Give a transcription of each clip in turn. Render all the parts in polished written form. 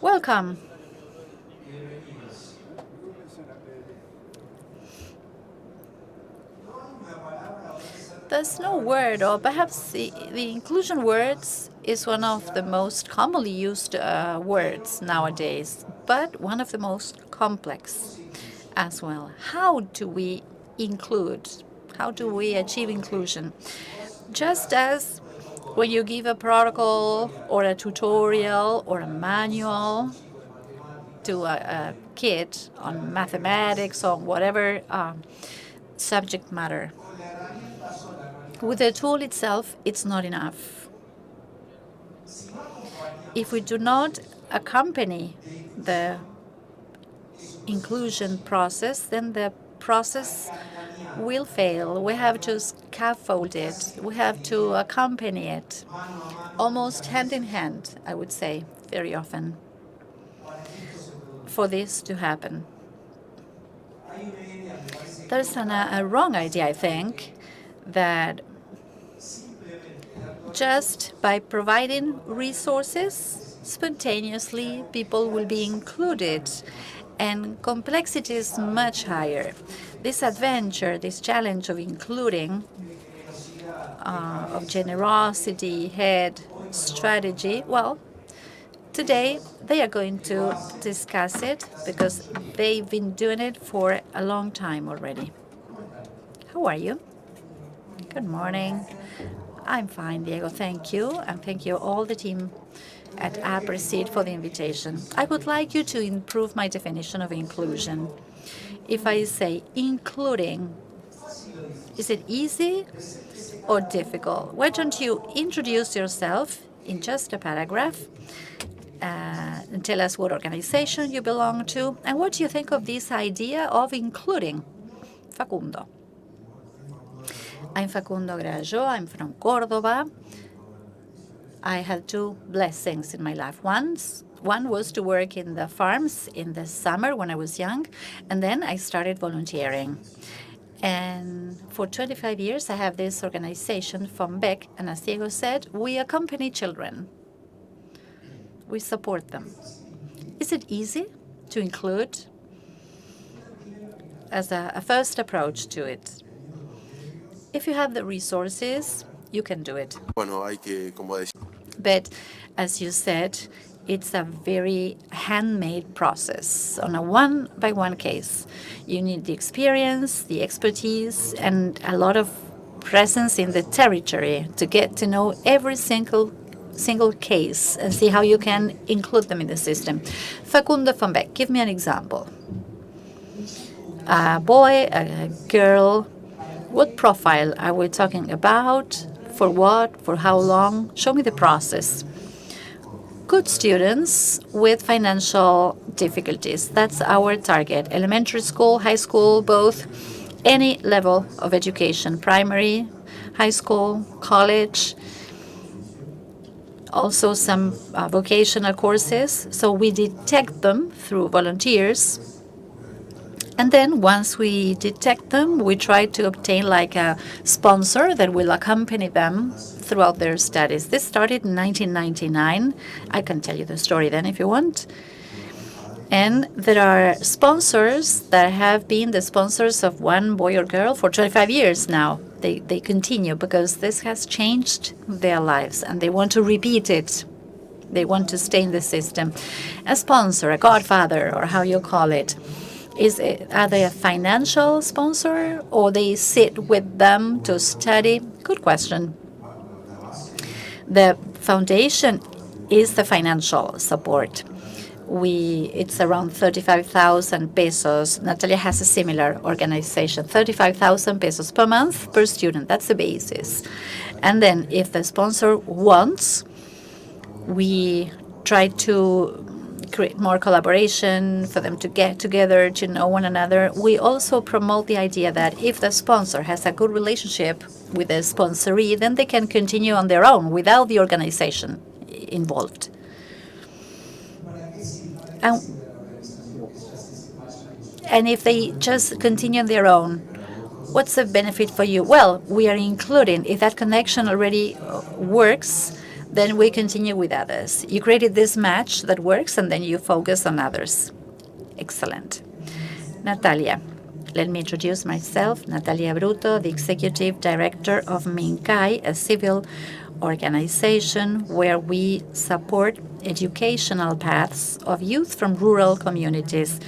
Welcome. There's no word, or perhaps the inclusion words is one of the most commonly used words nowadays, but one of the most complex as well. How do we include? How do we achieve inclusion? Just as when you give a protocol or a tutorial or a manual to a kid on mathematics or whatever subject matter, with the tool itself, it's not enough. If we do not accompany the inclusion process, then the process will fail. We have to scaffold it. We have to accompany it, almost hand in hand, I would say, very often, for this to happen. There's a wrong idea, I think, that just by providing resources, spontaneously people will be included, and complexity is much higher. This adventure, this challenge of including, of generosity, head, strategy, well, today they are going to discuss it because they've been doing it for a long time already. How are you? Good morning. I'm fine, Diego, thank you. And thank you all the team at Aapresid for the invitation. I would like you to improve my definition of inclusion. If I say including, is it easy or difficult? Why don't you introduce yourself in just a paragraph and tell us what organization you belong to and what do you think of this idea of including? Facundo. I'm Facundo Garayoa. I'm from Córdoba. I had two blessings in my life. One was to work in the farms in the summer when I was young, and then I started volunteering. And for 25 years, I have this organization, FONBEC, and as Diego said, we accompany children. We support them. Is it easy to include? As a first approach to it. If you have the resources, you can do it. But as you said, it's a very handmade process on a one-by-one case. You need the experience, the expertise, and a lot of presence in the territory to get to know every single case and see how you can include them in the system. Facundo FONBEC, give me an example. A boy, a girl, what profile are we talking about? For what? For how long? Show me the process. Good students with financial difficulties. That's our target. Elementary school, high school, both. Any level of education. Primary, high school, college. Also some vocational courses. So we detect them through volunteers. And then once we detect them, we try to obtain like a sponsor that will accompany them throughout their studies. This started in 1999. I can tell you the story then if you want. And there are sponsors that have been the sponsors of one boy or girl for 25 years now. They continue because this has changed their lives and they want to repeat it. They want to stay in the system. A sponsor, a godfather, or how you call it. Are they a financial sponsor or they sit with them to study? Good question. The foundation is the financial support. It's around 35,000 pesos. Natalia has a similar organization, 35,000 pesos per month per student. That's the basis. And then if the sponsor wants, we try to create more collaboration for them to get together, to know one another. We also promote the idea that if the sponsor has a good relationship with the sponsoree, then they can continue on their own without the organization involved. And if they just continue on their own, what's the benefit for you? Well, we are including, if that connection already works, then we continue with others. You created this match that works, and then you focus on others. Excellent. Natalia. Let me introduce myself, Natalia Brutto, the Executive Director of MINKAI, a civil organization where we support educational paths of youth from rural communities.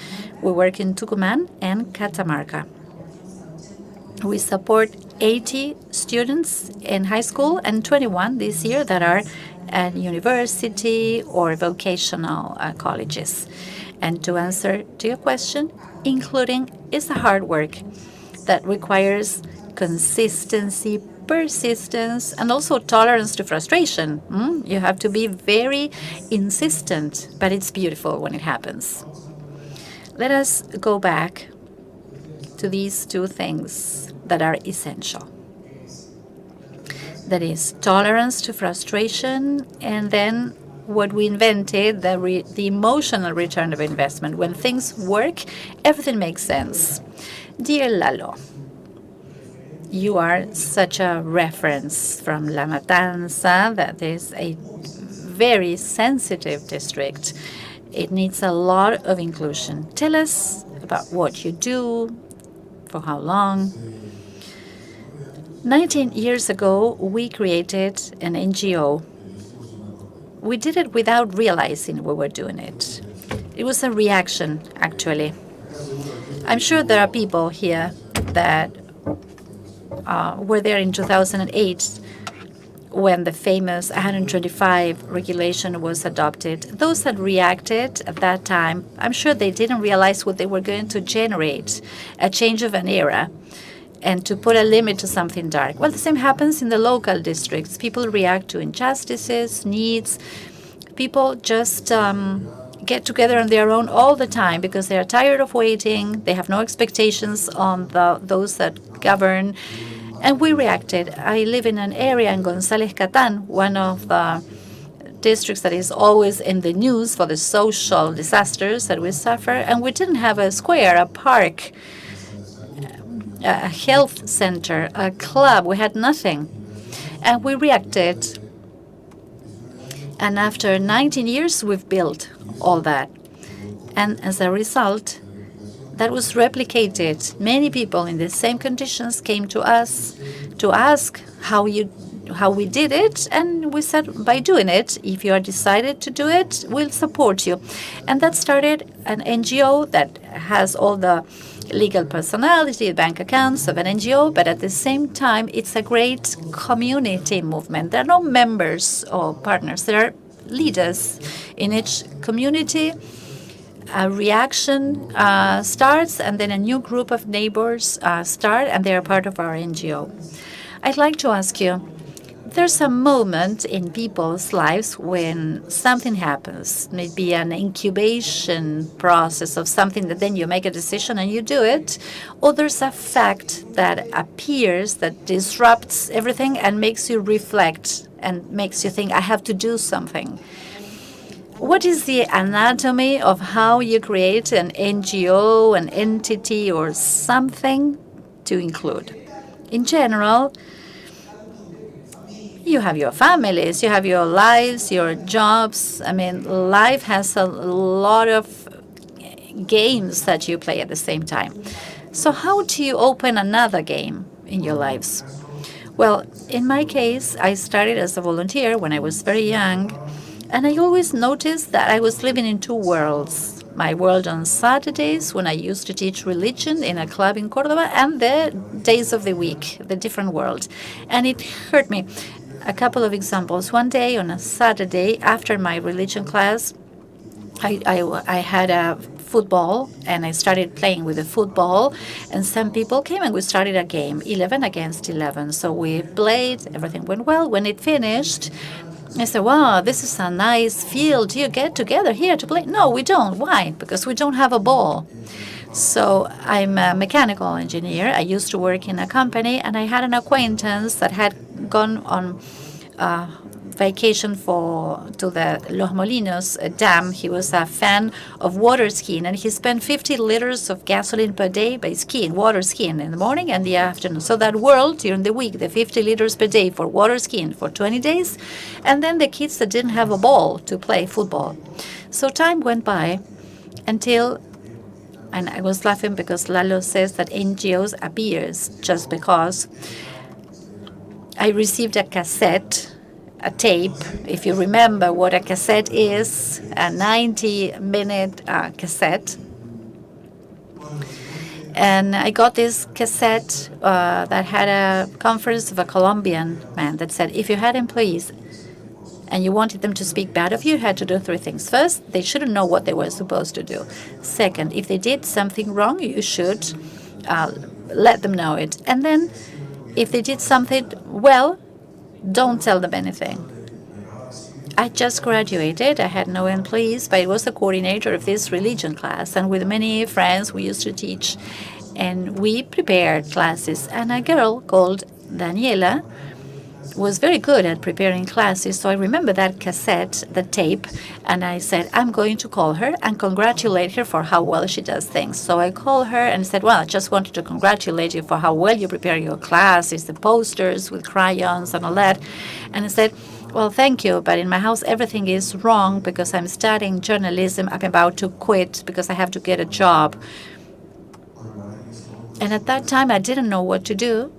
We work in Tucumán and Catamarca. We support 80 students in high school and 21 this year that are at university or vocational colleges. And to answer to your question, including is a hard work that requires consistency, persistence, and also tolerance to frustration. You have to be very insistent, but it's beautiful when it happens. Let us go back to these two things that are essential. That is tolerance to frustration, and then what we invented, the emotional return of investment. When things work, everything makes sense. Dear Lalo, you are such a reference from La Matanza. That is a very sensitive district. It needs a lot of inclusion. Tell us about what you do, for how long. 19 years ago, we created an NGO. We did it without realizing we were doing it. It was a reaction, actually. I'm sure there are people here that were there in 2008 when the famous 125 regulation was adopted. Those that reacted at that time, I'm sure they didn't realize what they were going to generate, a change of an era, and to put a limit to something dark. Well, the same happens in the local districts. People react to injustices, needs. People just get together on their own all the time because they are tired of waiting. They have no expectations on those that govern. And we reacted. I live in an area in González Catán, one of the districts that is always in the news for the social disasters that we suffer. And we didn't have a square, a park, a health center, a club. We had nothing. And we reacted. And after 19 years, we've built all that. And as a result, that was replicated. Many people in the same conditions came to us to ask how we did it, and we said, by doing it, if you are decided to do it, we'll support you. And that started an NGO that has all the legal personality, bank accounts of an NGO, but at the same time, it's a great community movement. There are no members or partners. There are leaders in each community. A reaction starts, and then a new group of neighbors start, and they are part of our NGO. I'd like to ask you, there's a moment in people's lives when something happens, maybe an incubation process of something that then you make a decision and you do it, or there's a fact that appears that disrupts everything and makes you reflect and makes you think, I have to do something. What is the anatomy of how you create an NGO, an entity, or something to include? In general, you have your families, you have your lives, your jobs. I mean, life has a lot of games that you play at the same time. So how do you open another game in your lives? Well, in my case, I started as a volunteer when I was very young, and I always noticed that I was living in two worlds. My world on Saturdays, when I used to teach religion in a club in Córdoba, and the days of the week, the different world. And it hurt me. A couple of examples. One day on a Saturday, after my religion class, I had a football, and I started playing with the football, and some people came and we started a game, 11 against 11. So we played, everything went well. When it finished, I said, wow, this is a nice field. Do you get together here to play? No, we don't. Why? Because we don't have a ball. So I'm a mechanical engineer. I used to work in a company, and I had an acquaintance that had gone on vacation to the Los Molinos dam. He was a fan of water skiing, and he spent 50 liters of gasoline per day by water skiing in the morning and the afternoon. So that world during the week, the 50 liters per day for water skiing for 20 days, and then the kids that didn't have a ball to play football. So time went by until, and I was laughing because Lalo says that NGOs appears just because I received a cassette, a tape. If you remember what a cassette is, a 90-minute cassette. And I got this cassette that had a conference of a Colombian man that said, if you had employees and you wanted them to speak bad of you, you had to do three things. First, they shouldn't know what they were supposed to do. Second, if they did something wrong, you should let them know it. And then if they did something well, don't tell them anything. I just graduated. I had no employees, but I was the coordinator of this religion class. And with many friends, we used to teach. And we prepared classes. And a girl called Daniela was very good at preparing classes. So I remember that cassette, the tape, and I said, I'm going to call her and congratulate her for how well she does things. So I called her and said, well, I just wanted to congratulate you for how well you prepare your classes, the posters with crayons and all that. And I said, well, thank you, but in my house everything is wrong because I'm studying journalism. I'm about to quit because I have to get a job. And at that time, I didn't know what to do.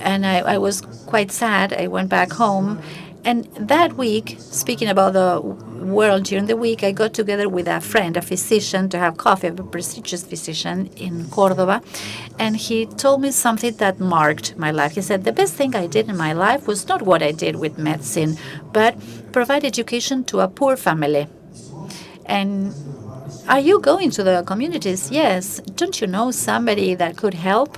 And I was quite sad. I went back home. And that week, speaking about the world during the week, I got together with a friend, a physician, to have coffee, a prestigious physician in Córdoba. And he told me something that marked my life. He said, the best thing I did in my life was not what I did with medicine, but provide education to a poor family. And are you going to the communities? Yes. Don't you know somebody that could help?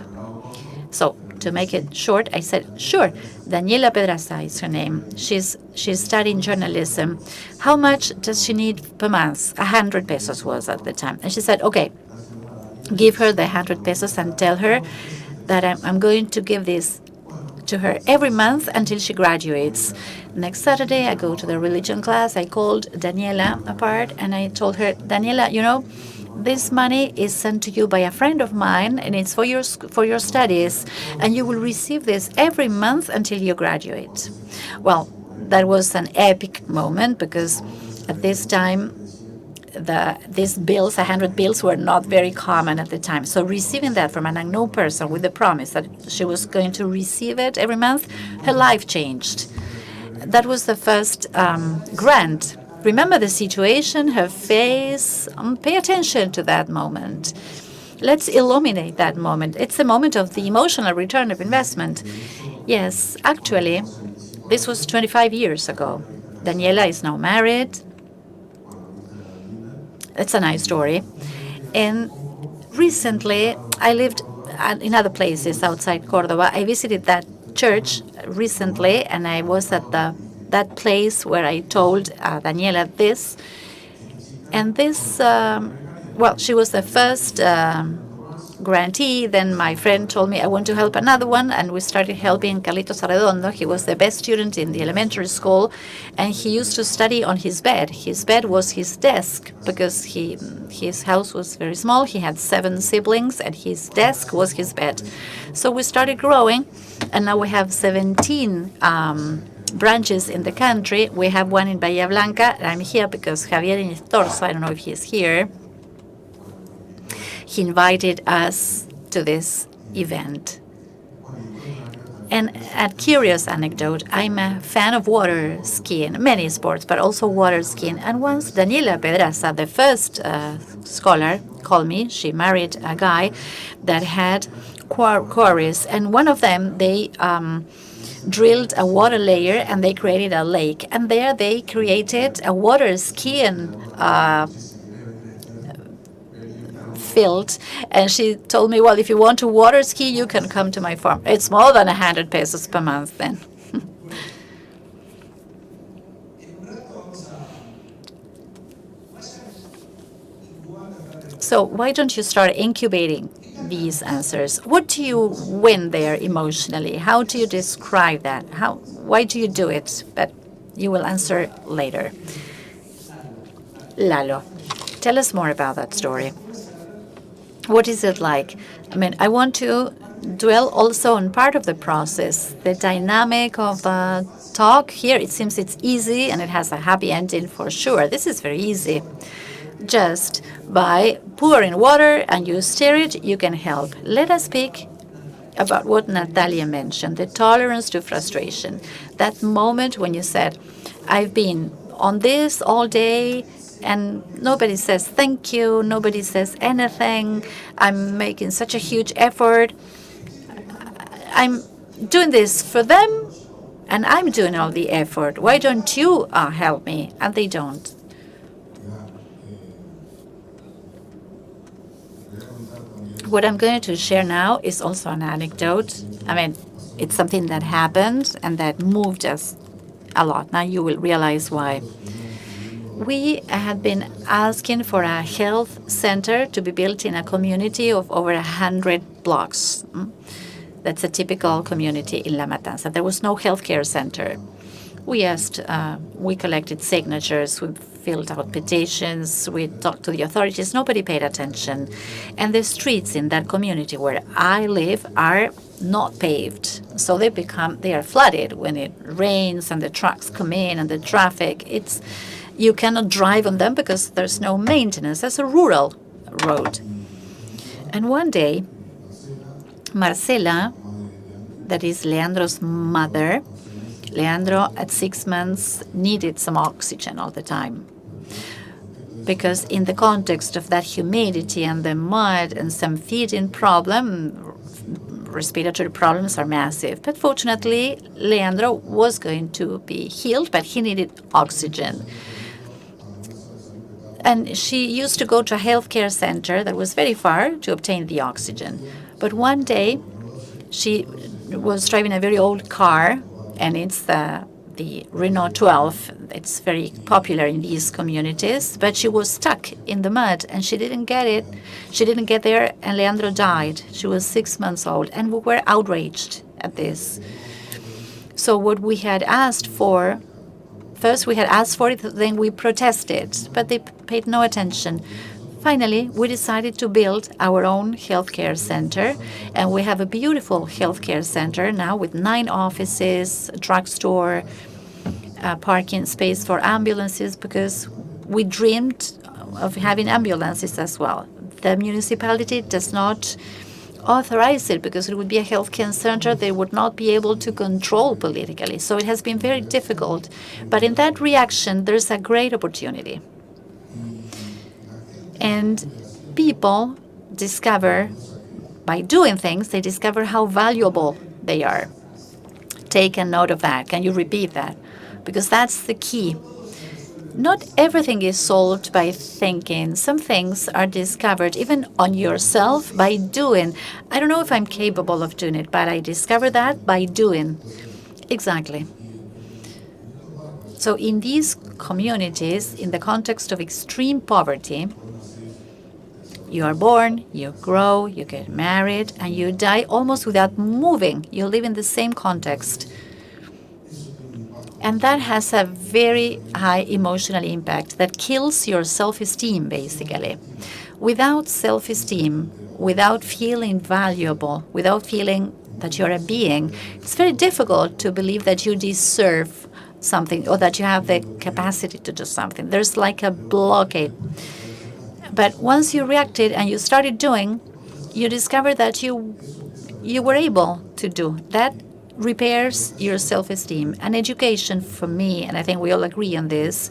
So to make it short, I said, sure. Daniela Pedraza is her name. She's studying journalism. How much does she need per month? 100 pesos was at the time. And she said, okay, give her the 100 pesos and tell her that I'm going to give this to her every month until she graduates. Next Saturday, I go to the religion class. I called Daniela apart and I told her, Daniela, you know, this money is sent to you by a friend of mine, and it's for your studies, and you will receive this every month until you graduate. Well, that was an epic moment because at this time, these bills, 100 bills, were not very common at the time. So receiving that from an unknown person with the promise that she was going to receive it every month, her life changed. That was the first grant. Remember the situation, her face. Pay attention to that moment. Let's illuminate that moment. It's a moment of the emotional return of investment. Yes, actually, this was 25 years ago. Daniela is now married. It's a nice story. And recently, I lived in other places outside Córdoba. I visited that church recently, and I was at that place where I told Daniela this. And this, well, she was the first grantee. Then my friend told me I want to help another one, and we started helping Carlitos Arredondo. He was the best student in the elementary school, and he used to study on his bed. His bed was his desk because his house was very small. He had 7 siblings, and his desk was his bed. So we started growing, and now we have 17 branches in the country. We have one in Bahía Blanca. I'm here because Javier Inestorzo, I don't know if he's here, he invited us to this event. And a curious anecdote, I'm a fan of water skiing, many sports, but also water skiing. And once Daniela Pedraza, the first scholar, called me. She married a guy that had quarries, and one of them, they drilled a water layer and they created a lake. And there they created a water skiing field. And she told me, well, if you want to water ski, you can come to my farm. It's more than 100 pesos per month then. So why don't you start incubating these answers? What do you win there emotionally? How do you describe that? Why do you do it? But you will answer later. Lalo, tell us more about that story. What is it like? I mean, I want to dwell also on part of the process, the dynamic of the talk. Here, it seems it's easy and it has a happy ending for sure. This is very easy. Just by pouring water and you stir it, you can help. Let us speak about what Natalia mentioned, the tolerance to frustration. That moment when you said, I've been on this all day, and nobody says thank you, nobody says anything. I'm making such a huge effort. I'm doing this for them, and I'm doing all the effort. Why don't you help me? And they don't. What I'm going to share now is also an anecdote. I mean, it's something that happened and that moved us a lot. Now you will realize why. We had been asking for a health center to be built in a community of over 100 blocks. That's a typical community in La Matanza. There was no healthcare center. We asked, we collected signatures, we filled out petitions, we talked to the authorities. Nobody paid attention. And the streets in that community where I live are not paved. So they are flooded when it rains and the trucks come in and the traffic. You cannot drive on them because there's no maintenance. That's a rural road. And one day, Marcela, that is Leandro's mother, Leandro at 6 months needed some oxygen all the time. Because in the context of that humidity and the mud and some feeding problem, respiratory problems are massive. But fortunately, Leandro was going to be healed, but he needed oxygen. And she used to go to a healthcare center that was very far to obtain the oxygen. But one day, she was driving a very old car, and it's the Renault 12. It's very popular in these communities. But she was stuck in the mud, and she didn't get it. She didn't get there, and Leandro died. She was 6 months old, and we were outraged at this. So what we had asked for, first we had asked for it, then we protested, but they paid no attention. Finally, we decided to build our own healthcare center, and we have a beautiful healthcare center now with 9 offices, a drugstore, parking space for ambulances, because we dreamed of having ambulances as well. The municipality does not authorize it because it would be a healthcare center they would not be able to control politically. So it has been very difficult. But in that reaction, there's a great opportunity. And people discover, by doing things, they discover how valuable they are. Take a note of that. Can you repeat that? Because that's the key. Not everything is solved by thinking. Some things are discovered even on yourself by doing. I don't know if I'm capable of doing it, but I discovered that by doing. Exactly. So in these communities, in the context of extreme poverty, you are born, you grow, you get married, and you die almost without moving. You live in the same context. And that has a very high emotional impact that kills your self-esteem, basically. Without self-esteem, without feeling valuable, without feeling that you're a being, it's very difficult to believe that you deserve something or that you have the capacity to do something. There's like a blockade. But once you reacted and you started doing, you discover that you were able to do. That repairs your self-esteem. And education, for me, and I think we all agree on this,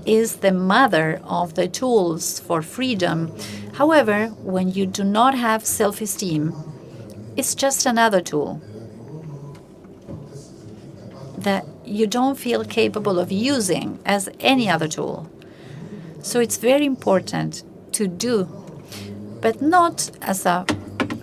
is the mother of the tools for freedom. However, when you do not have self-esteem, it's just another tool that you don't feel capable of using as any other tool. So it's very important to do, but not as a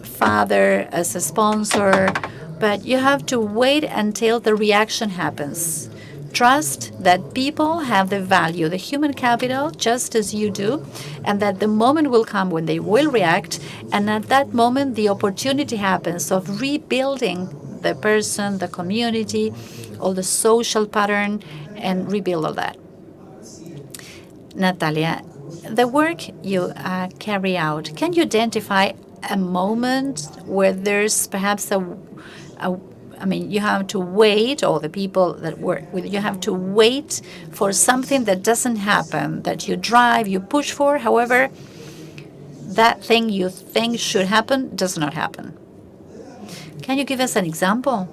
father, as a sponsor, but you have to wait until the reaction happens. Trust that people have the value, the human capital, just as you do, and that the moment will come when they will react, and at that moment the opportunity happens of rebuilding the person, the community, all the social pattern, and rebuild all that. Natalia, the work you carry out, can you identify a moment where there's perhaps I mean, you have to wait, or the people that work with you have to wait for something that doesn't happen, that you drive, you push for, however, that thing you think should happen does not happen. Can you give us an example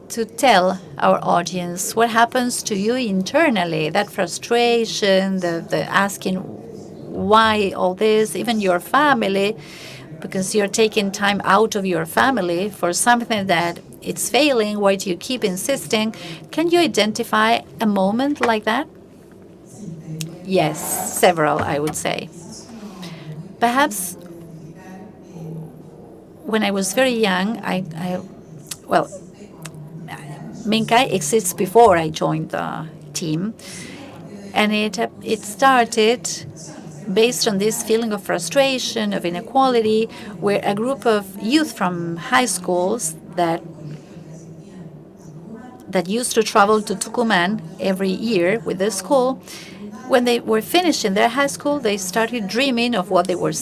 to tell our audience what happens to you internally, that frustration, the asking why all this, even your family, because you're taking time out of your family for something that it's failing, why do you keep insisting? Can you identify a moment like that? Yes, several, I would say. Perhaps when I was very young, well, MINKAI exists before I joined the team, and it started based on this feeling of frustration, of inequality, where a group of youth from high schools that used to travel to Tucumán every year with the school, when they were finished in their high school, they started dreaming of what they were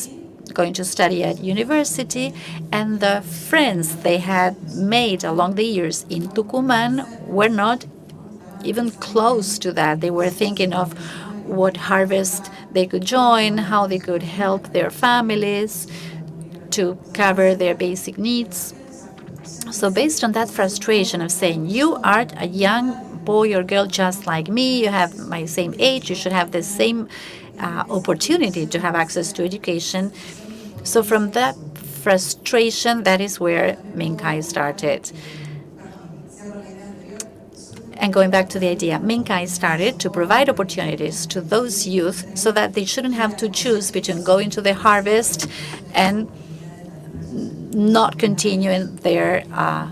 going to study at university, and the friends they had made along the years in Tucumán were not even close to that. They were thinking of what harvest they could join, how they could help their families to cover their basic needs. So based on that frustration of saying, you are a young boy or girl just like me, you have my same age, you should have the same opportunity to have access to education. So from that frustration, that is where MINKAI started. And going back to the idea, MINKAI started to provide opportunities to those youth so that they shouldn't have to choose between going to the harvest and not continuing their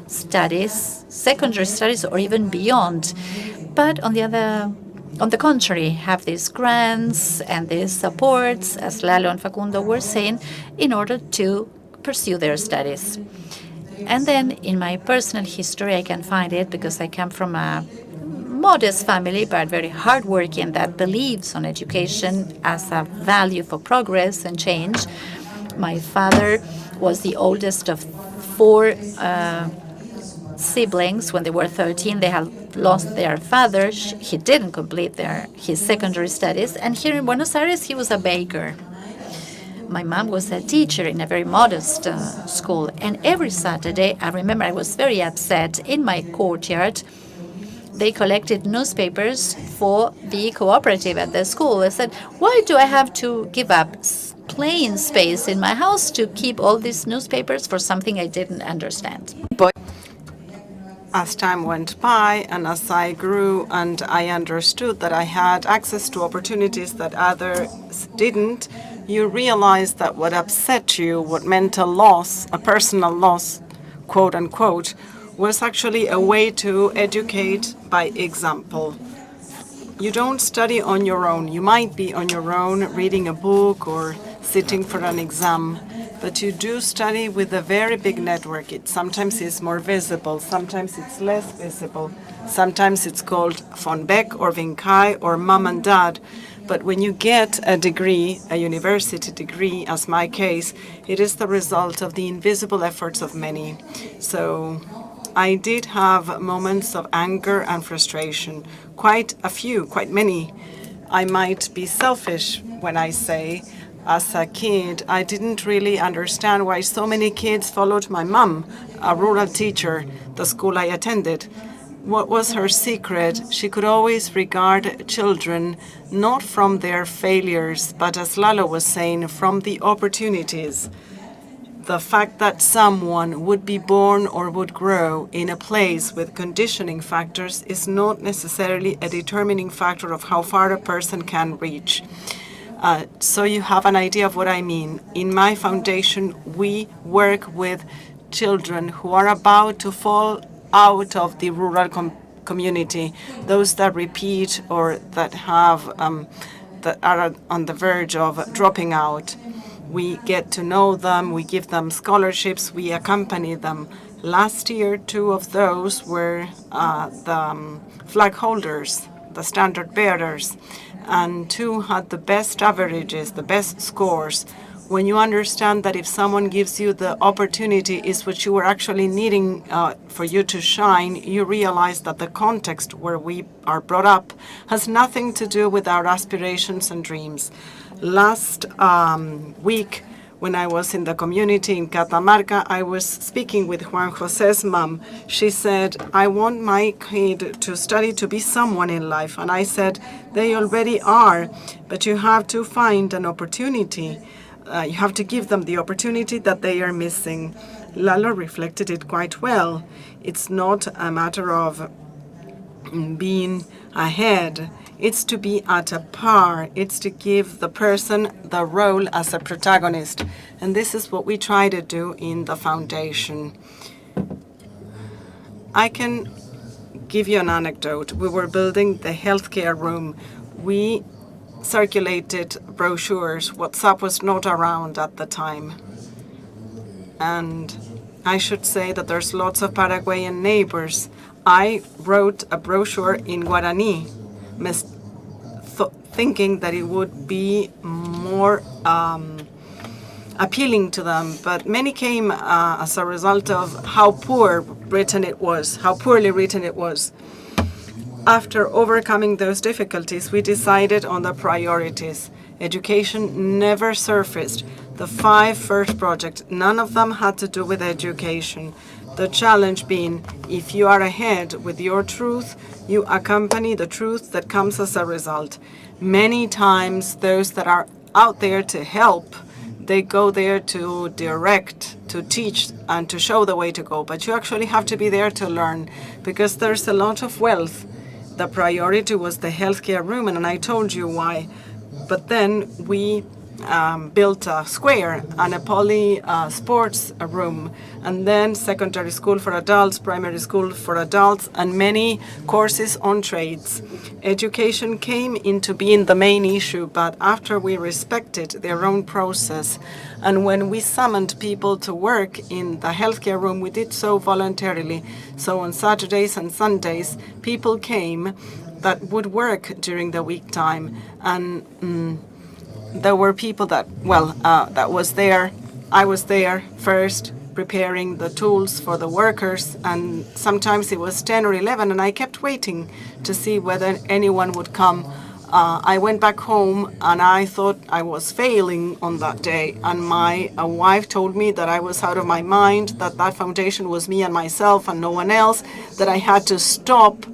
studies, secondary studies, or even beyond. But on the contrary, have these grants and these supports, as Lalo and Facundo were saying, in order to pursue their studies. And then in my personal history, I can find it because I come from a modest family, but very hardworking, that believes on education as a value for progress and change. My father was the oldest of four siblings. When they were 13, they had lost their father. He didn't complete his secondary studies. And here in Buenos Aires, he was a baker. My mom was a teacher in a very modest school. And every Saturday, I remember I was very upset. In my courtyard, they collected newspapers for the cooperative at the school. I said, why do I have to give up plain space in my house to keep all these newspapers for something I didn't understand? As time went by and as I grew and I understood that I had access to opportunities that others didn't, you realize that what upset you, what meant a loss, a personal loss, quote unquote, was actually a way to educate by example. You don't study on your own. You might be on your own reading a book or sitting for an exam, but you do study with a very big network. It sometimes is more visible, sometimes it's less visible, sometimes it's called FONBEC or MINKAI or mom and dad. But when you get a degree, a university degree, as my case, it is the result of the invisible efforts of many. So I did have moments of anger and frustration, quite a few, quite many. I might be selfish when I say, as a kid, I didn't really understand why so many kids followed my mom, a rural teacher, the school I attended. What was her secret? She could always regard children not from their failures, but as Lalo was saying, from the opportunities. The fact that someone would be born or would grow in a place with conditioning factors is not necessarily a determining factor of how far a person can reach. So you have an idea of what I mean. In my foundation, we work with children who are about to fall out of the rural community, those that repeat or that have that are on the verge of dropping out. We get to know them, we give them scholarships, we accompany them. Last year, 2 of those were the flag holders, the standard bearers, and 2 had the best averages, the best scores. When you understand that if someone gives you the opportunity is what you were actually needing for you to shine, you realize that the context where we are brought up has nothing to do with our aspirations and dreams. Last week, when I was in the community in Catamarca, I was speaking with Juan José's mom. She said, I want my kid to study to be someone in life. And I said, they already are, but you have to find an opportunity. You have to give them the opportunity that they are missing. Lalo reflected it quite well. It's not a matter of being ahead. It's to be at a par. It's to give the person the role as a protagonist. And this is what we try to do in the foundation. I can give you an anecdote. We were building the healthcare room. We circulated brochures. WhatsApp was not around at the time. And I should say that there's lots of Paraguayan neighbors. I wrote a brochure in Guarani, thinking that it would be more appealing to them, but many came as a result of how poorly written it was. After overcoming those difficulties, we decided on the priorities. Education never surfaced. The 5 first projects, none of them had to do with education. The challenge being, if you are ahead with your truth, you accompany the truth that comes as a result. Many times, those that are out there to help, they go there to direct, to teach, and to show the way to go. But you actually have to be there to learn, because there's a lot of wealth. The priority was the healthcare room, and I told you why. But then we built a square and a poly sports room, and then secondary school for adults, primary school for adults, and many courses on trades. Education came into being the main issue, but after we respected their own process, and when we summoned people to work in the healthcare room, we did so voluntarily. So on Saturdays and Sundays, people came that would work during the week time, and there were people that was there. I was there first, preparing the tools for the workers, and sometimes it was 10 or 11, and I kept waiting to see whether anyone would come. I went back home, and I thought I was failing on that day, and my wife told me that I was out of my mind, that that foundation was me and myself and no one else, that I had to stop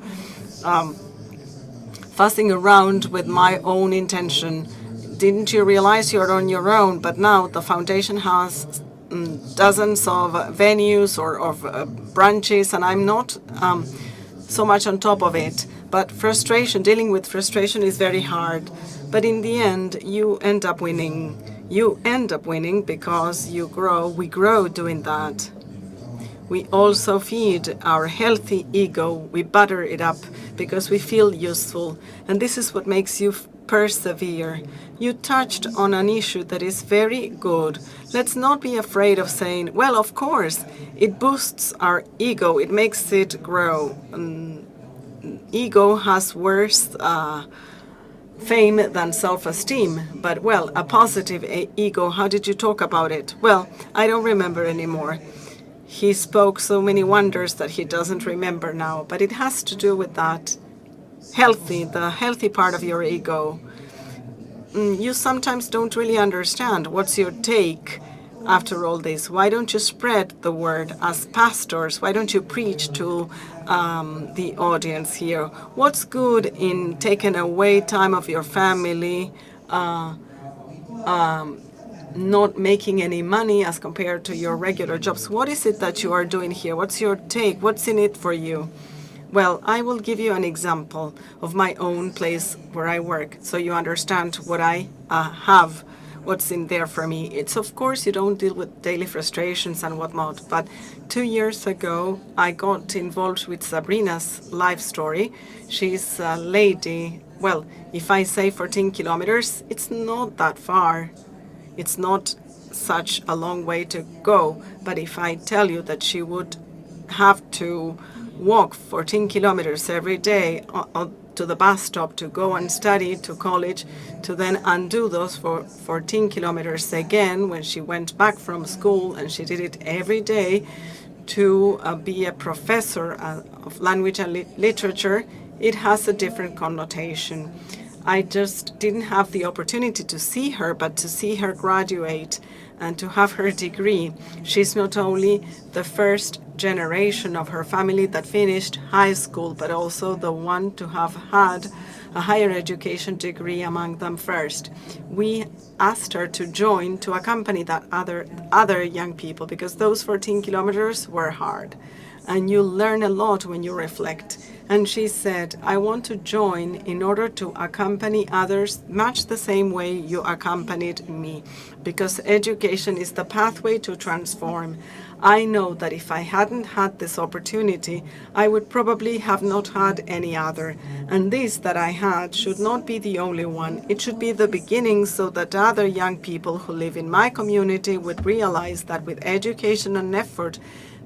fussing around with my own intention. Didn't you realize you're on your own? But now the foundation has dozens of venues or of branches, and I'm not so much on top of it. But dealing with frustration is very hard. But in the end, you end up winning. You end up winning because you grow. We grow doing that. We also feed our healthy ego. We butter it up because we feel useful. And this is what makes you persevere. You touched on an issue that is very good. Let's not be afraid of saying, well, of course, it boosts our ego. It makes it grow. Ego has worse fame than self-esteem. But, well, a positive ego, how did you talk about it? Well, I don't remember anymore. He spoke so many wonders that he doesn't remember now. But it has to do with that. The healthy part of your ego. You sometimes don't really understand what's your take after all this. Why don't you spread the word as pastors? Why don't you preach to the audience here? What's good in taking away time of your family, not making any money as compared to your regular jobs? What is it that you are doing here? What's your take? What's in it for you? Well, I will give you an example of my own place where I work, so you understand what I have, what's in there for me. It's, of course, you don't deal with daily frustrations and whatnot, but 2 years ago, I got involved with Sabrina's life story. She's a lady. Well, if I say 14 kilometers, it's not that far. It's not such a long way to go, but if I tell you that she would have to walk 14 kilometers every day to the bus stop to go and study to college, to then undo those for 14 kilometers again when she went back from school, and she did it every day to be a professor of language and literature, it has a different connotation. I just didn't have the opportunity to see her, but to see her graduate and to have her degree. She's not only the first generation of her family that finished high school, but also the one to have had a higher education degree among them first. We asked her to join to accompany that other young people, because those 14 kilometers were hard. And you learn a lot when you reflect. And she said, I want to join in order to accompany others much the same way you accompanied me, because education is the pathway to transform. I know that if I hadn't had this opportunity, I would probably have not had any other. And this that I had should not be the only one. It should be the beginning, so that other young people who live in my community would realize that with education and effort,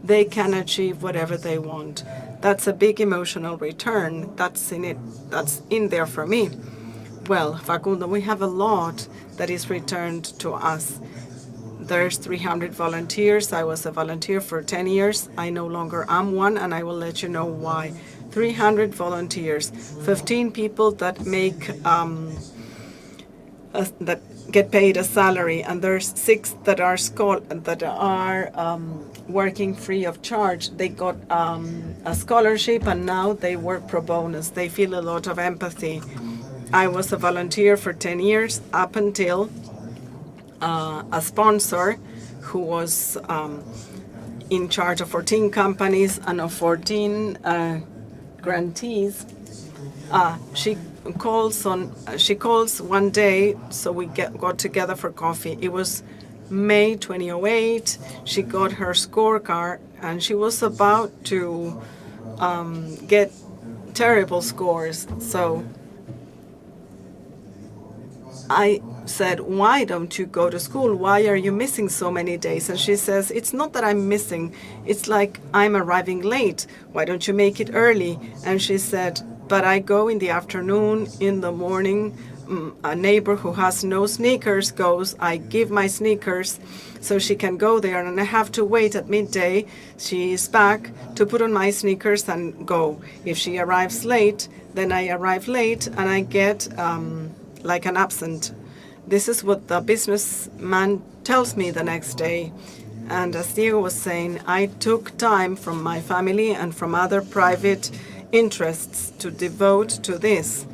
they can achieve whatever they want. That's a big emotional return. That's in there for me. Well, Facundo, we have a lot that is returned to us. There's 300 volunteers. I was a volunteer for 10 years. I no longer am one, and I will let you know why. 300 volunteers, 15 people that make that get paid a salary, and there's 6 that are working free of charge. They got a scholarship, and now they work pro bono. They feel a lot of empathy. I was a volunteer for 10 years up until a sponsor who was in charge of 14 companies and of 14 grantees. She calls one day, so we got together for coffee. It was May 2008. She got her scorecard, and she was about to get terrible scores. So I said, why don't you go to school? Why are you missing so many days? And she says, it's not that I'm missing. It's like I'm arriving late. Why don't you make it early? And she said, but I go in the afternoon, in the morning. A neighbor who has no sneakers goes, I give my sneakers so she can go there, and I have to wait at midday. She is back to put on my sneakers and go. If she arrives late, then I arrive late and I get like an absent. This is what the businessman tells me the next day. And as Diego was saying, I took time from my family and from other private interests to devote to this.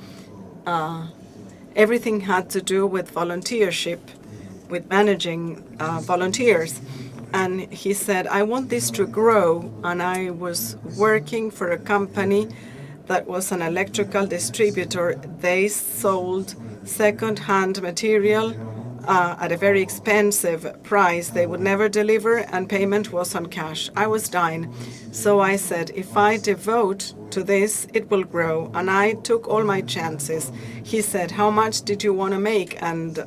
Everything had to do with volunteership, with managing volunteers. And he said, I want this to grow. And I was working for a company that was an electrical distributor. They sold second-hand material at a very expensive price. They would never deliver, and payment was on cash. I was dying. So I said, if I devote to this, it will grow. And I took all my chances. He said, how much did you want to make, and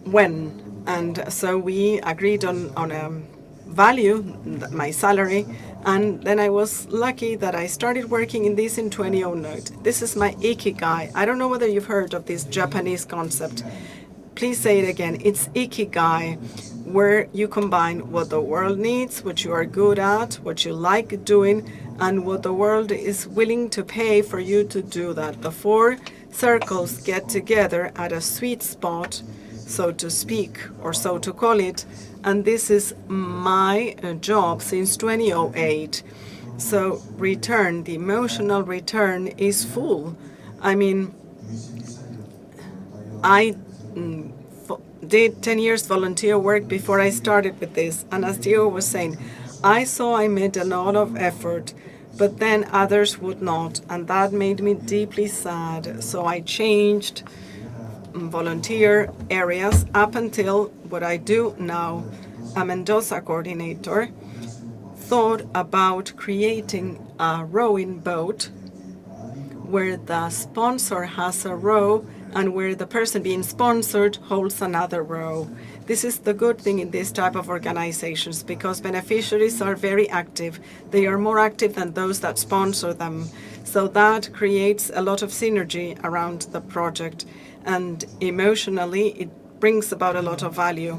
when? And so we agreed on a value, my salary. And then I was lucky that I started working in this in 2009. This is my ikigai. I don't know whether you've heard of this Japanese concept. Please say it again. It's ikigai, where you combine what the world needs, what you are good at, what you like doing, and what the world is willing to pay for you to do that. The 4 circles get together at a sweet spot, so to speak, or so to call it. And this is my job since 2008. So return, the emotional return is full. I mean, I did 10 years volunteer work before I started with this. And as Diego was saying, I saw I made a lot of effort, but then others would not. And that made me deeply sad. So I changed volunteer areas up until what I do now. A Mendoza coordinator thought about creating a rowing boat where the sponsor has a row and where the person being sponsored holds another row. This is the good thing in this type of organizations, because beneficiaries are very active. They are more active than those that sponsor them. So that creates a lot of synergy around the project, and emotionally it brings about a lot of value.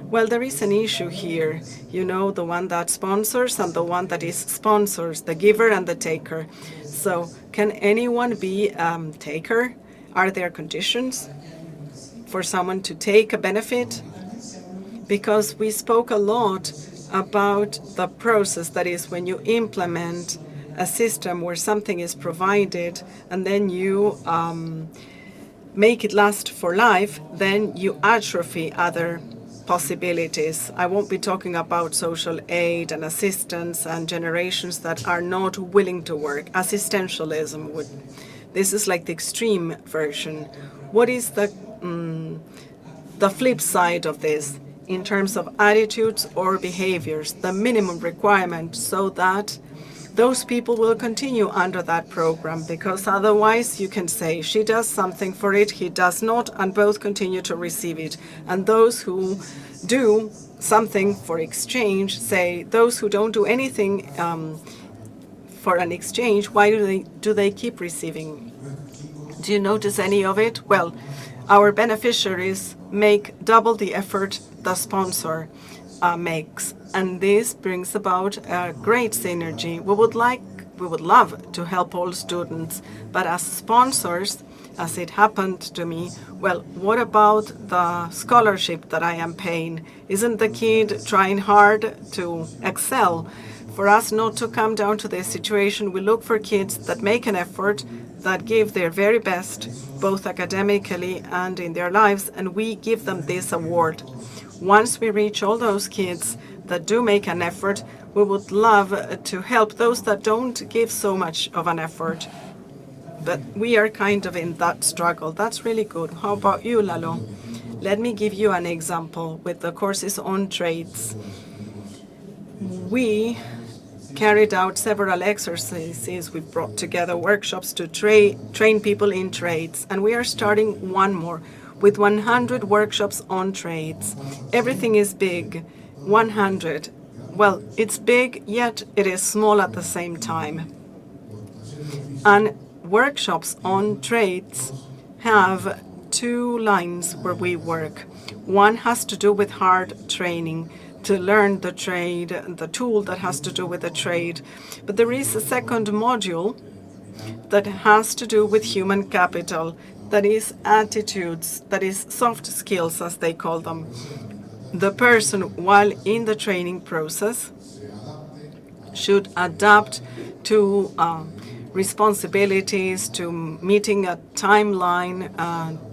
Well, there is an issue here, the one that sponsors and the one that is sponsors, the giver and the taker. So can anyone be taker? Are there conditions for someone to take a benefit? Because we spoke a lot about the process, that is when you implement a system where something is provided and then you make it last for life, then you atrophy other possibilities. I won't be talking about social aid and assistance and generations that are not willing to work. Assistantialism would. This is like the extreme version. What is the flip side of this in terms of attitudes or behaviors? The minimum requirement, so that those people will continue under that program, because otherwise you can say she does something for it, he does not, and both continue to receive it. And those who do something for exchange say those who don't do anything for an exchange, why do they keep receiving? Do you notice any of it? Well, our beneficiaries make double the effort the sponsor makes, and this brings about a great synergy. We would love to help all students, but as sponsors, as it happened to me, well, what about the scholarship that I am paying? Isn't the kid trying hard to excel? For us not to come down to this situation, we look for kids that make an effort, that give their very best, both academically and in their lives, and we give them this award. Once we reach all those kids that do make an effort, we would love to help those that don't give so much of an effort. But we are kind of in that struggle. That's really good. How about you, Lalo? Let me give you an example with the courses on trades. We carried out several exercises. We brought together workshops to train people in trades, and we are starting one more with 100 workshops on trades. Everything is big. 100. Well, it's big, yet it is small at the same time. And workshops on trades have two lines where we work. One has to do with hard training, to learn the trade, the tool that has to do with the trade. But there is a second module that has to do with human capital, that is attitudes, that is soft skills, as they call them. The person, while in the training process, should adapt to responsibilities, to meeting a timeline,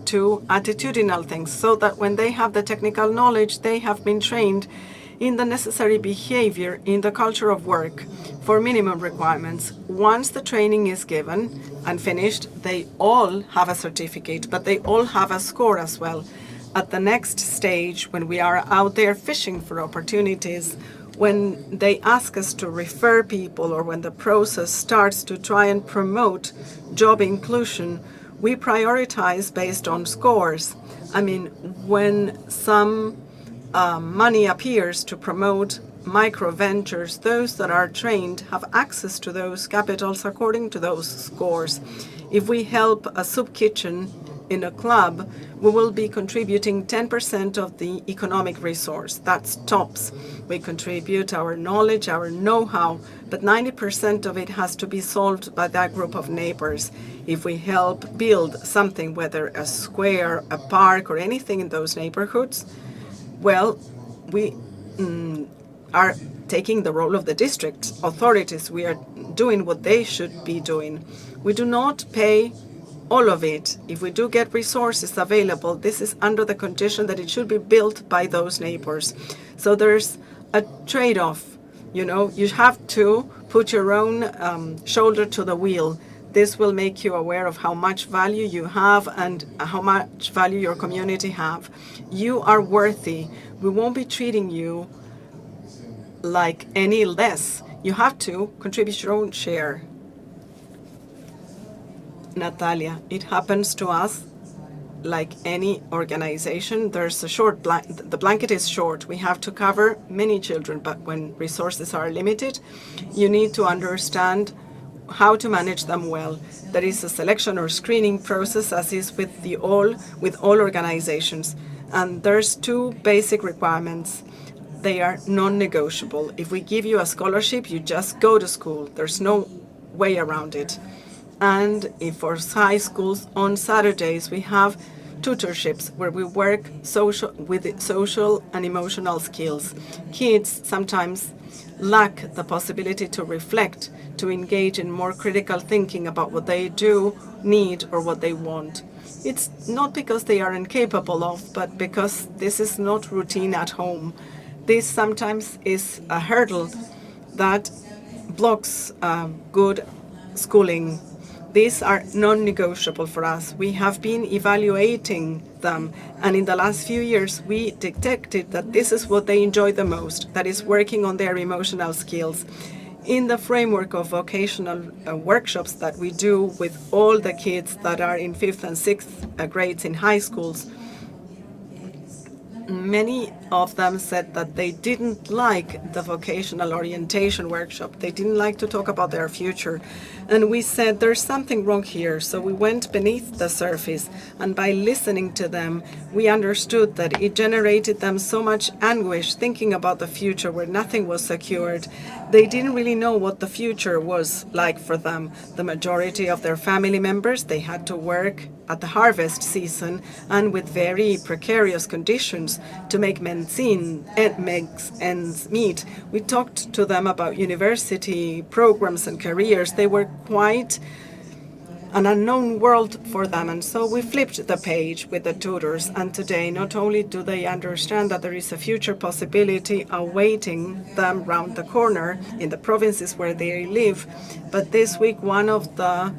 to attitudinal things, so that when they have the technical knowledge, they have been trained in the necessary behavior in the culture of work for minimum requirements. Once the training is given and finished, they all have a certificate, but they all have a score as well. At the next stage, when we are out there fishing for opportunities, when they ask us to refer people, or when the process starts to try and promote job inclusion, we prioritize based on scores. I mean, when some money appears to promote micro ventures, those that are trained have access to those capitals according to those scores. If we help a soup kitchen in a club, we will be contributing 10% of the economic resource. That's tops. We contribute our knowledge, our know-how, but 90% of it has to be solved by that group of neighbors. If we help build something, whether a square, a park, or anything in those neighborhoods, well, we are taking the role of the district authorities. We are doing what they should be doing. We do not pay all of it. If we do get resources available, this is under the condition that it should be built by those neighbors. So there's a trade-off. You have to put your own shoulder to the wheel. This will make you aware of how much value you have and how much value your community have. You are worthy. We won't be treating you like any less. You have to contribute your own share. Natalia, it happens to us like any organization, there's a short the blanket is short. We have to cover many children, but when resources are limited, you need to understand how to manage them well. There is a selection or screening process, as is with all organizations. And there's two basic requirements. They are non-negotiable. If we give you a scholarship, you just go to school. There's no way around it. And if for high schools, on Saturdays, we have tutorships where we work with social and emotional skills. Kids sometimes lack the possibility to reflect, to engage in more critical thinking about what they do, need, or what they want. It's not because they are incapable of, but because this is not routine at home. This sometimes is a hurdle that blocks good schooling. These are non-negotiable for us. We have been evaluating them, and in the last few years we detected that this is what they enjoy the most, that is working on their emotional skills. In the framework of vocational workshops that we do with all the kids that are in 5th and 6th grades in high schools, many of them said that they didn't like the vocational orientation workshop. They didn't like to talk about their future. And we said there's something wrong here. So we went beneath the surface. And by listening to them, we understood that it generated them so much anguish thinking about the future where nothing was secured. They didn't really know what the future was like for them. The majority of their family members, they had to work at the harvest season and with very precarious conditions to make ends meet. We talked to them about university programs and careers. They were quite an unknown world for them, and so we flipped the page with the tutors. And today, not only do they understand that there is a future possibility awaiting them round the corner in the provinces where they live, but this week one of the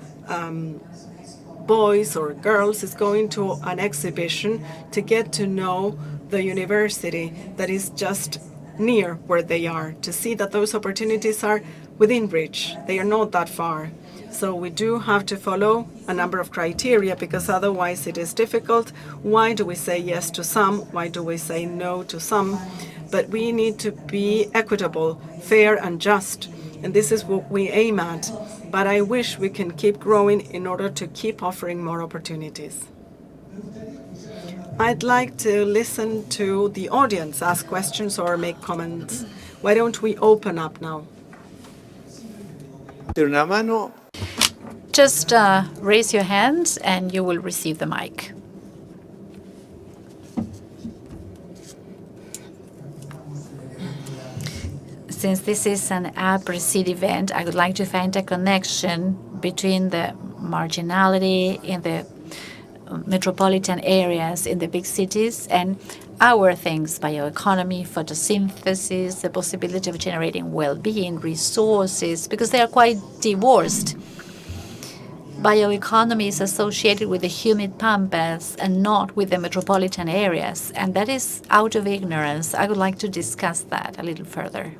boys or girls is going to an exhibition to get to know the university that is just near where they are, to see that those opportunities are within reach. They are not that far. So we do have to follow a number of criteria, because otherwise it is difficult. Why do we say yes to some? Why do we say no to some? But we need to be equitable, fair and just. And this is what we aim at. But I wish we can keep growing in order to keep offering more opportunities. I'd like to listen to the audience ask questions or make comments. Why don't we open up now? Just raise your hand and you will receive the mic. Since this is an Aapresid event, I would like to find a connection between the marginality in the metropolitan areas in the big cities and our things, bioeconomy, photosynthesis, the possibility of generating well-being, resources, because they are quite divorced. Bioeconomy is associated with the humid pampas and not with the metropolitan areas, and that is out of ignorance. I would like to discuss that a little further.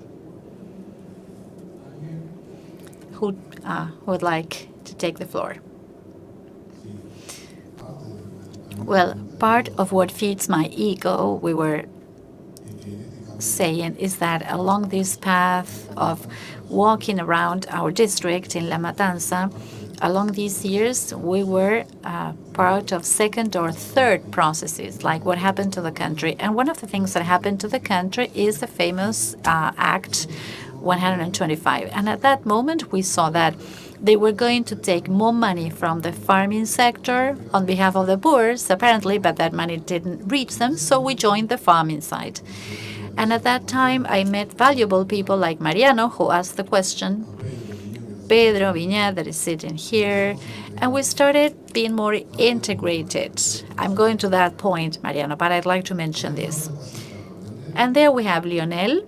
Who would like to take the floor? Well, part of what feeds my ego, we were saying, is that along this path of walking around our district in La Matanza, along these years, we were part of second or third processes, like what happened to the country. And one of the things that happened to the country is the famous Act 125. And at that moment, we saw that they were going to take more money from the farming sector on behalf of the poor, apparently, but that money didn't reach them, so we joined the farming side. And at that time, I met valuable people like Mariano, who asked the question, Pedro Viña, that is sitting here, and we started being more integrated. I'm going to that point, Mariano, but I'd like to mention this. And there we have Lionel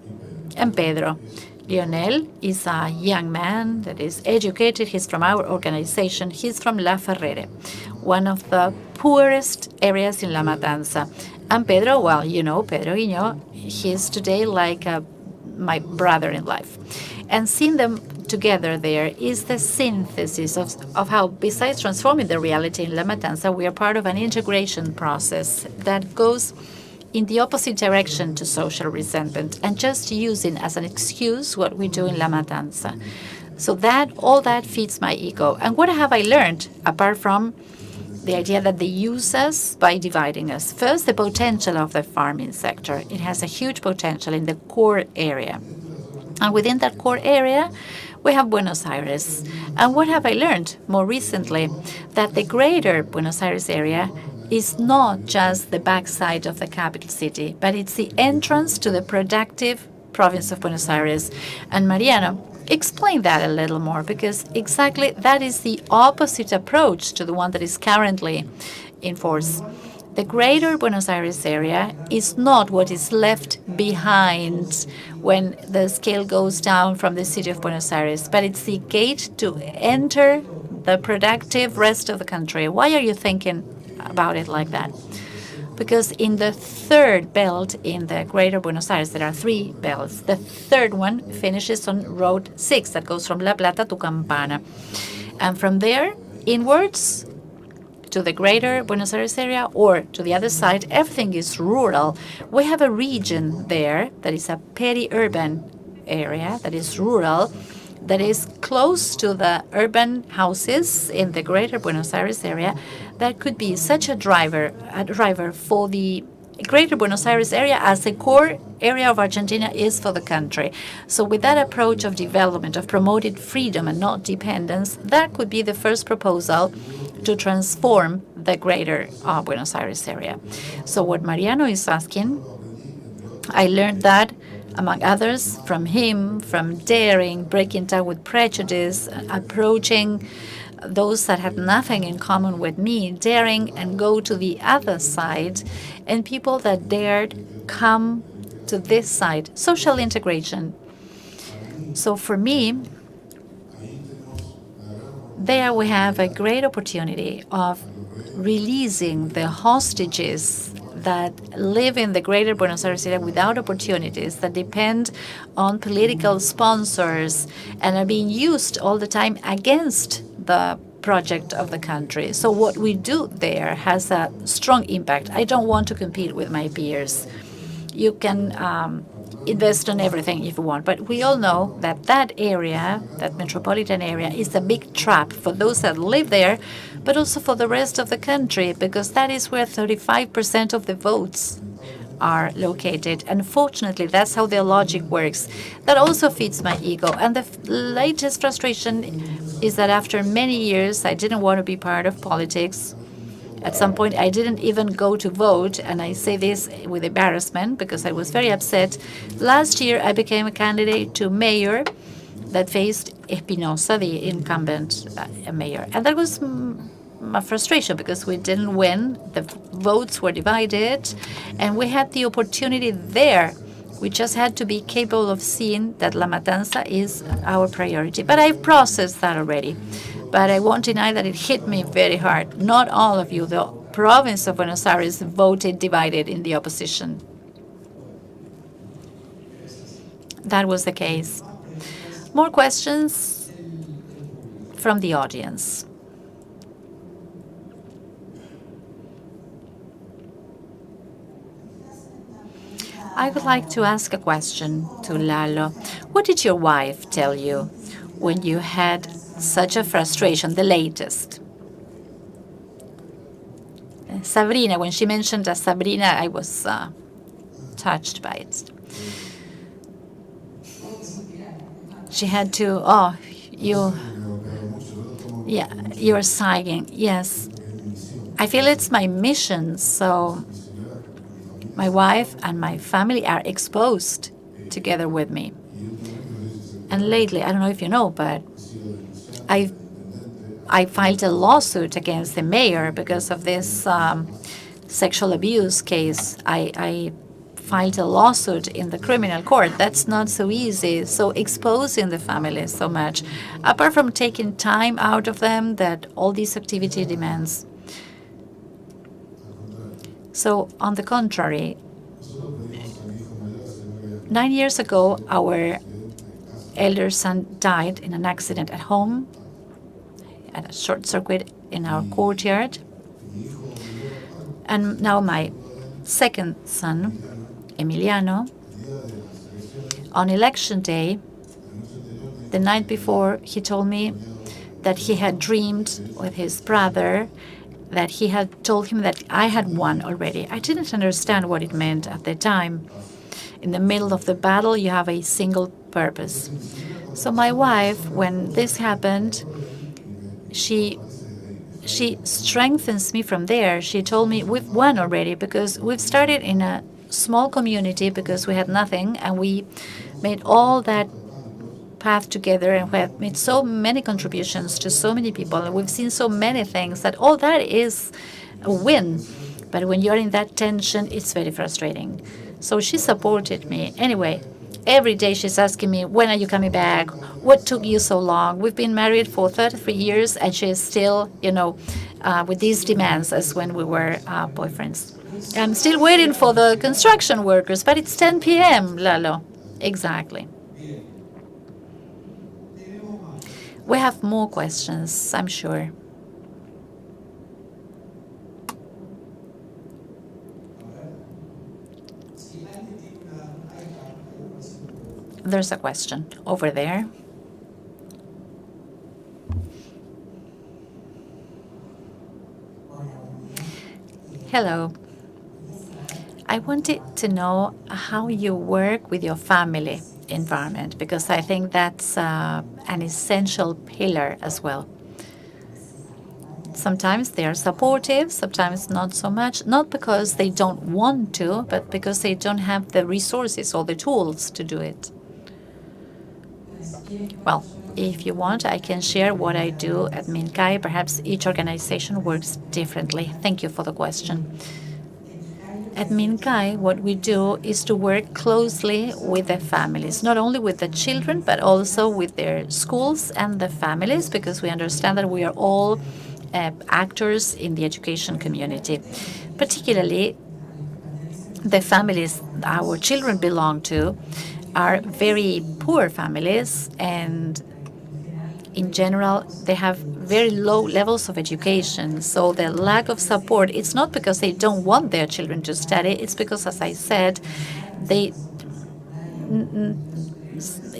and Pedro. Lionel is a young man that is educated. He's from our organization. He's from La Ferrere, one of the poorest areas in La Matanza. And Pedro, well, you know, Pedro Guiño, he's today like my brother in life. And seeing them together there is the synthesis of how, besides transforming the reality in La Matanza, we are part of an integration process that goes in the opposite direction to social resentment and just using as an excuse what we do in La Matanza. So all that feeds my ego. And what have I learned, apart from the idea that they use us by dividing us? First, the potential of the farming sector. It has a huge potential in the core area. And within that core area, we have Buenos Aires. And what have I learned more recently? That the greater Buenos Aires area is not just the backside of the capital city, but it's the entrance to the productive province of Buenos Aires. And Mariano, explain that a little more, because exactly that is the opposite approach to the one that is currently in force. The greater Buenos Aires area is not what is left behind when the scale goes down from the city of Buenos Aires, but it's the gate to enter the productive rest of the country. Why are you thinking about it like that? Because in the third belt in the greater Buenos Aires, there are 3 belts. The third one finishes on Road 6 that goes from La Plata to Campana. And from there inwards to the greater Buenos Aires area or to the other side, everything is rural. We have a region there that is a peri-urban area that is rural, that is close to the urban houses in the greater Buenos Aires area, that could be such a driver for the greater Buenos Aires area as the core area of Argentina is for the country. So with that approach of development, of promoted freedom and not dependence, that could be the first proposal to transform the greater Buenos Aires area. So what Mariano is asking, I learned that, among others, from him, from daring, breaking down with prejudice, approaching those that had nothing in common with me, daring and go to the other side, and people that dared come to this side. Social integration. So for me, there we have a great opportunity of releasing the hostages that live in the greater Buenos Aires area without opportunities, that depend on political sponsors and are being used all the time against the project of the country. So what we do there has a strong impact. I don't want to compete with my peers. You can invest on everything if you want, but we all know that that area, that metropolitan area, is a big trap for those that live there, but also for the rest of the country, because that is where 35% of the votes are located. Unfortunately, that's how their logic works. That also feeds my ego. And the latest frustration is that after many years, I didn't want to be part of politics. At some point, I didn't even go to vote, and I say this with embarrassment because I was very upset. Last year, I became a candidate to mayor that faced Espinosa, the incumbent mayor. And that was my frustration because we didn't win. The votes were divided, and we had the opportunity there. We just had to be capable of seeing that La Matanza is our priority. But I've processed that already. But I won't deny that it hit me very hard. Not all of you, the province of Buenos Aires, voted divided in the opposition. That was the case. More questions from the audience. I would like to ask a question to Lalo. What did your wife tell you when you had such a frustration, the latest? Sabrina, when she mentioned Sabrina, I was touched by it. She had to, you're sighing. Yes. I feel it's my mission, so my wife and my family are exposed together with me. And lately, I don't know if you know, but I filed a lawsuit against the mayor because of this sexual abuse case. I filed a lawsuit in the criminal court. That's not so easy. So exposing the family so much, apart from taking time out of them that all this activity demands. So on the contrary, 9 years ago, our elder son died in an accident at home, at a short circuit in our courtyard. And now my second son, Emiliano, on election day, the night before, he told me that he had dreamed with his brother, that he had told him that I had won already. I didn't understand what it meant at the time. In the middle of the battle, you have a single purpose. So my wife, when this happened, she strengthens me from there. She told me, we've won already, because we've started in a small community because we had nothing, and we made all that path together, and we have made so many contributions to so many people, and we've seen so many things that all that is a win. But when you're in that tension, it's very frustrating. So she supported me. Anyway, every day she's asking me, when are you coming back? What took you so long? We've been married for 33 years, and she's still, with these demands as when we were boyfriends. I'm still waiting for the construction workers, but it's 10 p.m., Lalo. Exactly. We have more questions, I'm sure. There's a question over there. Hello. I wanted to know how you work with your family environment, because I think that's an essential pillar as well. Sometimes they are supportive, sometimes not so much, not because they don't want to, but because they don't have the resources or the tools to do it. Well, if you want, I can share what I do at MINKAI. Perhaps each organization works differently. Thank you for the question. At MINKAI, what we do is to work closely with the families, not only with the children, but also with their schools and the families, because we understand that we are all actors in the education community. Particularly, the families our children belong to are very poor families, and in general, they have very low levels of education. So the lack of support, it's not because they don't want their children to study, it's because, as I said, they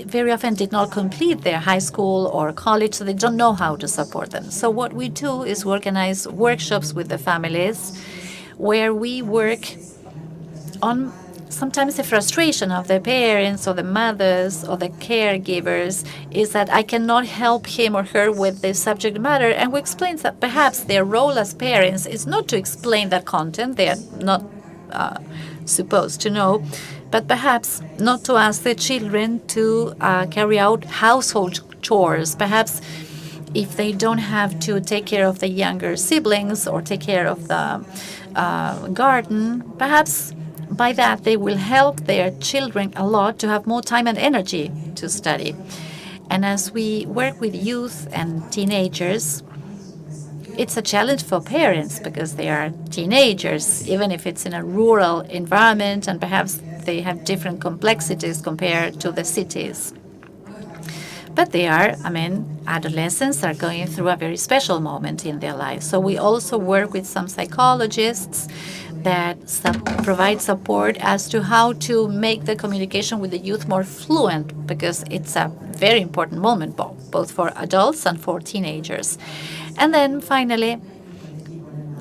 very often did not complete their high school or college, so they don't know how to support them. So what we do is organize workshops with the families where we work on sometimes the frustration of the parents or the mothers or the caregivers is that I cannot help him or her with the subject matter. And we explain that perhaps their role as parents is not to explain that content. They are not supposed to know, but perhaps not to ask the children to carry out household chores. Perhaps if they don't have to take care of the younger siblings or take care of the garden, perhaps by that, they will help their children a lot to have more time and energy to study. And as we work with youth and teenagers, it's a challenge for parents because they are teenagers, even if it's in a rural environment, and perhaps they have different complexities compared to the cities. But they are, adolescents are going through a very special moment in their lives. So we also work with some psychologists that provide support as to how to make the communication with the youth more fluent, because it's a very important moment both for adults and for teenagers. And then finally,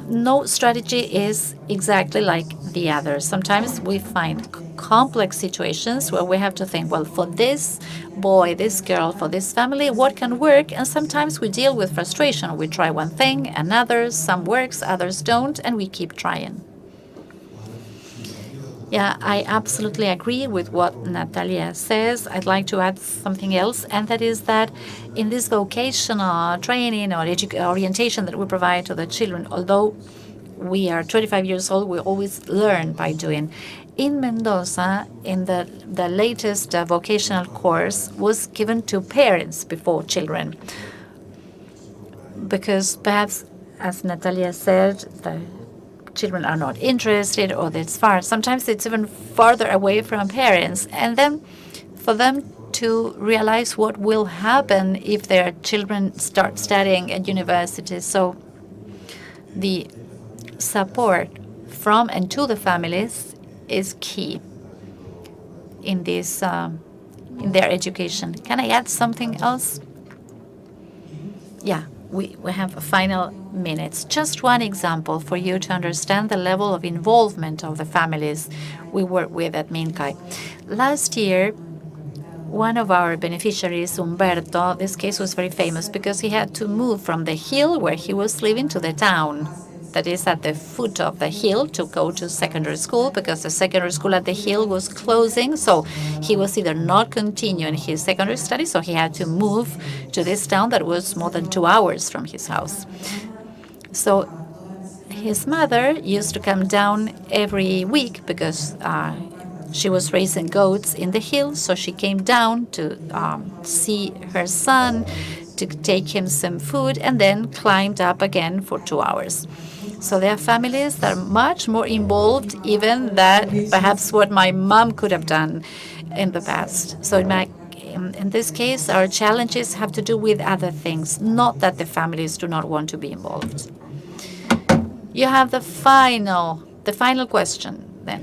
no strategy is exactly like the other. Sometimes we find complex situations where we have to think, well, for this boy, this girl, for this family, what can work? And sometimes we deal with frustration. We try one thing, another, some works, others don't, and we keep trying. Yeah, I absolutely agree with what Natalia says. I'd like to add something else, and that is that in this vocational training or orientation that we provide to the children, although we are 25 years old, we always learn by doing. In Mendoza, in the latest vocational course was given to parents before children, because perhaps, as Natalia said, the children are not interested, or it's far. Sometimes it's even farther away from parents. And then for them to realize what will happen if their children start studying at university. So the support from and to the families is key in this in their education. Can I add something else? Yeah, we have final minutes. Just one example for you to understand the level of involvement of the families we work with at MINKAI. Last year, one of our beneficiaries, Humberto, this case was very famous because he had to move from the hill where he was living to the town that is at the foot of the hill to go to secondary school, because the secondary school at the hill was closing. So he was either not continuing his secondary studies, or he had to move to this town that was more than 2 hours from his house. So his mother used to come down every week because she was raising goats in the hill. So she came down to see her son, to take him some food, and then climbed up again for 2 hours. So there are families that are much more involved even than perhaps what my mom could have done in the past. So in this case, our challenges have to do with other things, not that the families do not want to be involved. You have the final question then.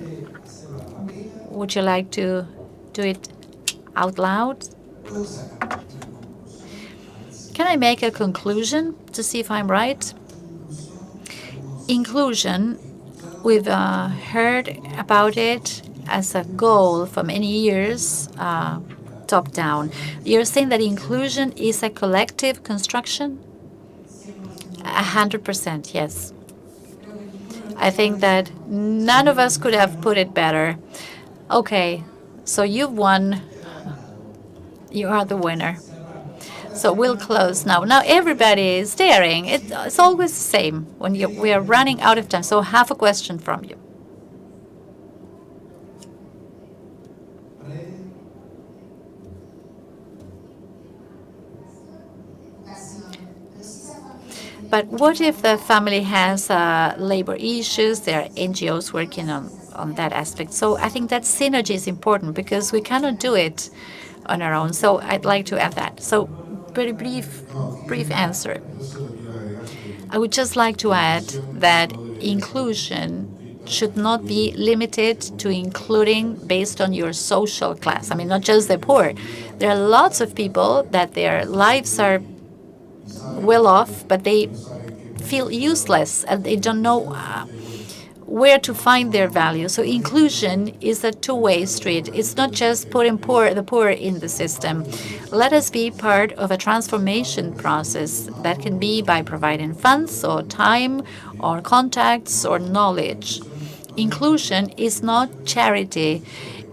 Would you like to do it out loud? Can I make a conclusion to see if I'm right? Inclusion, we've heard about it as a goal for many years, top down. You're saying that inclusion is a collective construction? 100%, yes. I think that none of us could have put it better. Okay, so you've won. You are the winner. So we'll close now. Now everybody is staring. It's always the same when we are running out of time. So have a question from you. But what if the family has labor issues? There are NGOs working on that aspect. So I think that synergy is important because we cannot do it on our own. So I'd like to add that. So very brief answer. I would just like to add that inclusion should not be limited to including based on your social class. I mean, not just the poor. There are lots of people that their lives are well off, but they feel useless and they don't know where to find their value. So inclusion is a two-way street. It's not just putting the poor in the system. Let us be part of a transformation process that can be by providing funds or time or contacts or knowledge. Inclusion is not charity.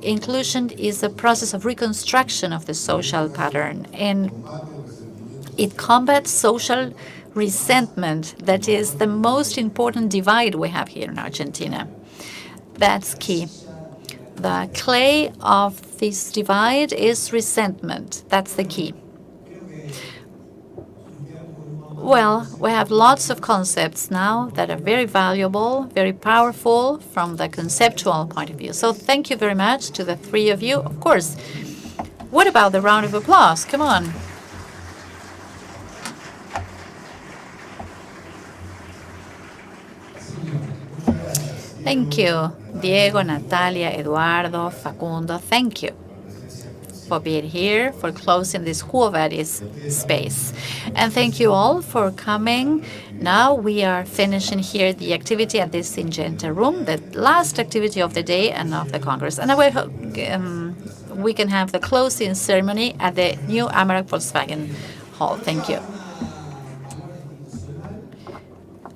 Inclusion is a process of reconstruction of the social pattern, and it combats social resentment. That is the most important divide we have here in Argentina. That's key. The clay of this divide is resentment. That's the key. Well, we have lots of concepts now that are very valuable, very powerful from the conceptual point of view. So thank you very much to the three of you. Of course, what about the round of applause? Come on. Thank you, Diego, Natalia, Eduardo, Facundo. Thank you for being here, for closing this Quo Vadis space. And thank you all for coming. Now we are finishing here the activity at this Syngenta room, the last activity of the day and of the Congress. And I hope we can have the closing ceremony at the new Amarak Volkswagen Hall. Thank you.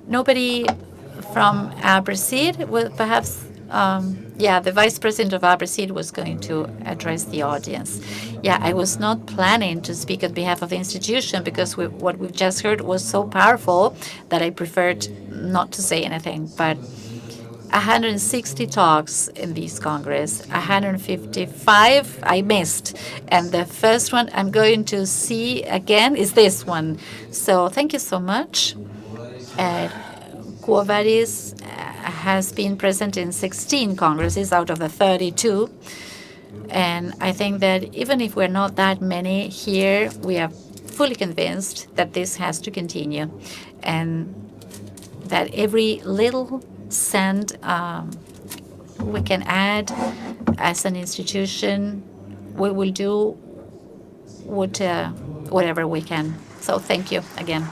Nobody from Aapresid, well, perhaps, the Vice President of Aapresid was going to address the audience. Yeah, I was not planning to speak on behalf of the institution because what we've just heard was so powerful that I preferred not to say anything. But 160 talks in this Congress, 155 I missed. And the first one I'm going to see again is this one. So thank you so much. Quo Vadis has been present in 16 congresses out of the 32. And I think that even if we're not that many here, we are fully convinced that this has to continue, and that every little cent we can add as an institution, we will do whatever we can. So thank you again.